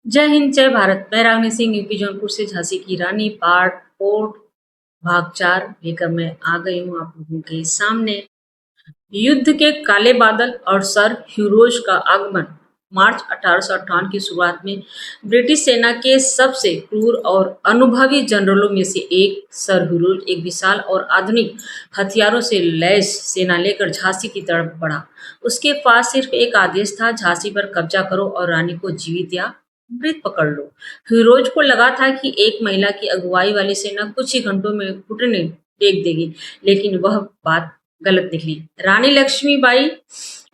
जय हिंद जय भारत। मैं रागनी सिंह यूपी जौनपुर से झांसी की रानी पार्ट 4 भाग 4 लेकर मैं आ गई हूँ आप लोगों के सामने। युद्ध के काले बादल और सर ह्यूरोज का आगमन। मार्च 1858 की शुरुआत में ब्रिटिश सेना के सबसे क्रूर और अनुभवी जनरलों में से एक सर ह्यूरोज एक विशाल और आधुनिक हथियारों से लैस सेना लेकर झांसी की तरफ बढ़ा। उसके पास सिर्फ एक आदेश था, झांसी पर कब्जा करो और रानी को जीवित या मृत पकड़ लो। ह्यूरोज को लगा था कि एक महिला की अगुवाई वाली सेना कुछ ही घंटों में घुटने टेक देगी, लेकिन वह बात गलत निकली। रानी लक्ष्मीबाई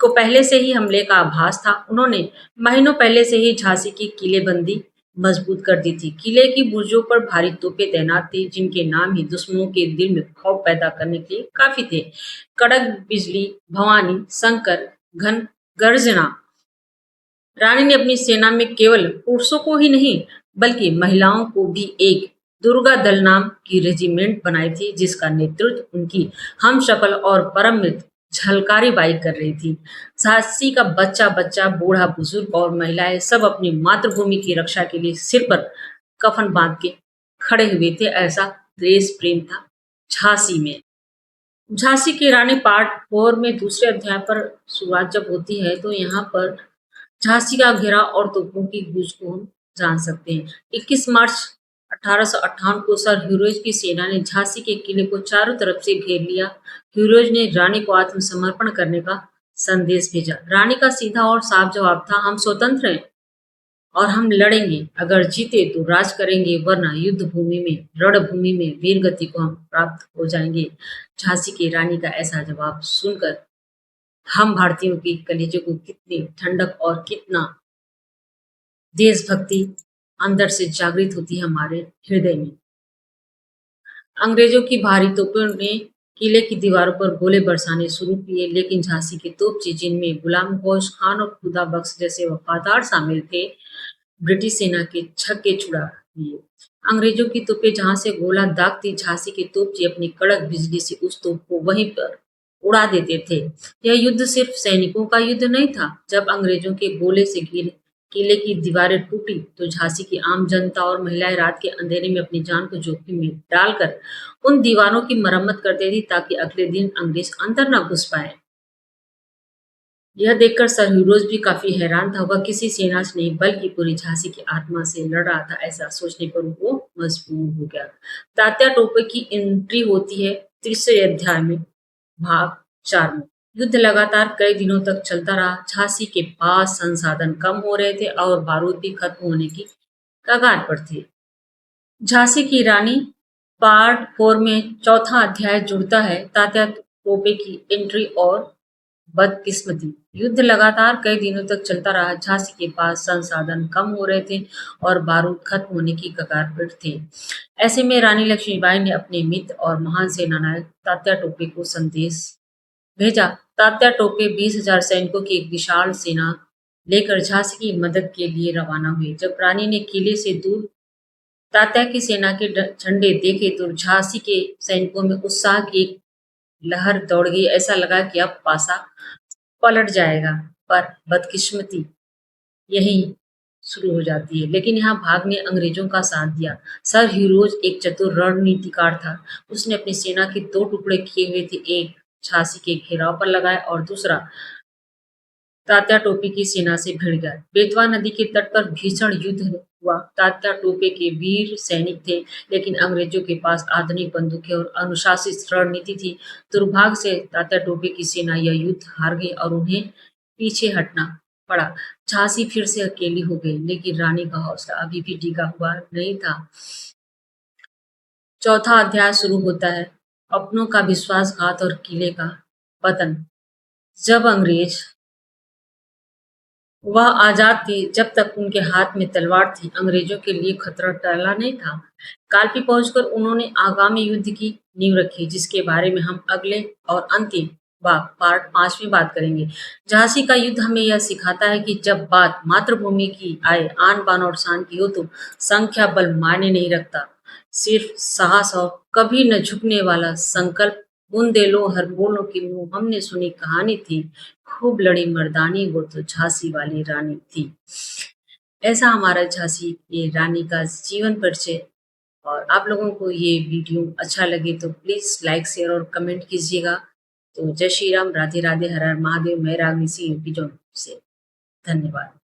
को पहले से ही हमले का आभास था। उन्होंने महीनों पहले से ही झांसी की किलेबंदी मजबूत कर दी थी। किले की बुर्जों पर भारी तोपें तैनात थी, जिनके नाम ही दुश्मनों के दिल में खौफ पैदा करने के लिए काफी थे। कड़क बिजली, भवानी, शंकर, घन गर्जना। रानी ने अपनी सेना में केवल पुरुषों को ही नहीं, बल्कि महिलाओं को भी एक दुर्गा दल नाम की रेजिमेंट बनाई थी, जिसका नेतृत्व उनकी हमशक्ल और परम मित्र झलकारी बाई कर रही थी। झांसी का बच्चा बच्चा, बूढ़ा बुजुर्ग और महिलाएं सब अपनी मातृभूमि की रक्षा के लिए सिर पर कफन बांध के खड़े हुए थे। ऐसा देश प्रेम था झांसी में। झांसी की रानी पार्ट 4 में दूसरे अध्याय पर शुरुआत जब होती है, तो यहाँ पर झांसी का घेराव और तोपों की गूंज को हम जान सकते हैं। 21 मार्च 1858 को सर ह्यूरोज की सेना ने झांसी के किले को चारों तरफ से घेर लिया। ह्यूरोज ने रानी को आत्मसमर्पण करने का संदेश भेजा। रानी का सीधा और साफ जवाब था, हम स्वतंत्र हैं और हम लड़ेंगे। अगर जीते तो राज करेंगे, वरना युद्ध भूमि में, रणभूमि में वीर गति को हम प्राप्त हो जाएंगे। झांसी की रानी का ऐसा जवाब सुनकर हम भारतीयों की कलेजे को कितनी ठंडक और कितना देशभक्ति अंदर से जागृत होती है हमारे हृदय में। अंग्रेजों की भारी तोपों ने किले की दीवारों पर गोले बरसाने शुरू किए, लेकिन झांसी के तोपची, जिनमें गुलाम गौस खान और खुदा बख्श जैसे वफादार शामिल थे, ब्रिटिश सेना के छक्के छुड़ा दिए। अंग्रेजों की तोपें जहां से गोला दागती, झांसी के तोपची अपनी कड़क बिजली से उस तोप को वहीं पर उड़ा देते थे। यह युद्ध सिर्फ सैनिकों का युद्ध नहीं था। जब अंग्रेजों के गोले से किले की दीवारें टूटी, तो झांसी की आम जनता और महिलाएं रात के अंधेरे में अपनी जान को जोखिम में डालकर उन दीवारों की मरम्मत करती थी, ताकि अगले दिन अंग्रेज अंदर न घुस पाए। यह देखकर सर ह्यूरोज भी काफी हैरान था। वह किसी सेना से नहीं, बल्कि पूरी झांसी की आत्मा से लड़ रहा था। ऐसा सोचने पर वो मजबूर हो गया। तात्या टोपे की एंट्री होती है तीसरे अध्याय में, भाग 4 में। युद्ध लगातार कई दिनों तक चलता रहा। झांसी के पास संसाधन कम हो रहे थे और बारूद भी खत्म होने की कगार पर थे। झांसी की रानी पार्ट 4 में चौथा अध्याय जुड़ता है, तात्या टोपे की एंट्री और बदकिस्मती। युद्ध लगातार कई दिनों तक चलता रहा। झांसी के पास संसाधन कम हो रहे थे और बारूद खत्म होने की कगार पर थे। ऐसे में रानी लक्ष्मीबाई ने अपने मित्र और महान सेनानायक तात्या टोपे को संदेश भेजा। तात्या टोपे 20,000 सैनिकों की एक विशाल सेना लेकर झांसी की मदद के लिए रवाना हुए। जब रानी ने किले से दूर तात्या की सेना के झंडे देखे, तो झांसी के सैनिकों में उत्साह की एक लहर दौड़ गई। ऐसा लगा कि अब पासा पलट जाएगा। पर बदकिस्मती यही शुरू हो जाती है। लेकिन यहाँ भाग ने अंग्रेजों का साथ दिया। सर ह्यूरोज एक चतुर रणनीतिकार था। उसने अपनी सेना के दो टुकड़े किए हुए थे, एक झांसी के घेराव पर लगाया और दूसरा तात्या टोपे की सेना से भिड़ गया। बेतवा नदी के तट पर भीषण युद्ध हुआ। तात्या टोपे के वीर सैनिक थे, लेकिन अंग्रेजों के पास आधुनिक बंदूकें और अनुशासित रणनीति थी। दुर्भाग्य से तात्या टोपे की सेना यह युद्ध हार गई और उन्हें पीछे हटना पड़ा। झांसी फिर से अकेली हो गई, लेकिन रानी का हौसला अभी भी डिगा हुआ नहीं था। चौथा अध्याय शुरू होता है, अपनों का विश्वासघात और किले का पतन। जब अंग्रेज वह आजाद थे, जब तक उनके हाथ में तलवार थी, अंग्रेजों के लिए खतरा टला नहीं था। कालपी पहुंचकर उन्होंने आगामी युद्ध की नींव रखी, जिसके बारे में हम अगले और अंतिम भाग पार्ट 5 में बात करेंगे। झांसी का युद्ध हमें यह सिखाता है कि जब बात मातृभूमि की आए, आन बान और शान की हो, तो संख्या बल मायने नहीं रखता। सिर्फ साहस और कभी न झुकने वाला संकल्प। बुंदेलो हर बोलो की मुंह हमने सुनी कहानी थी, खूब लड़ी मर्दानी वो तो झांसी वाली रानी थी। ऐसा हमारा झांसी की रानी का जीवन परिचय। और आप लोगों को ये वीडियो अच्छा लगे तो प्लीज़ लाइक, शेयर और कमेंट कीजिएगा। तो जय श्री राम, राधे राधे, हर हर महादेव, मैं रागनी सी यूपी जौनपुर से। धन्यवाद।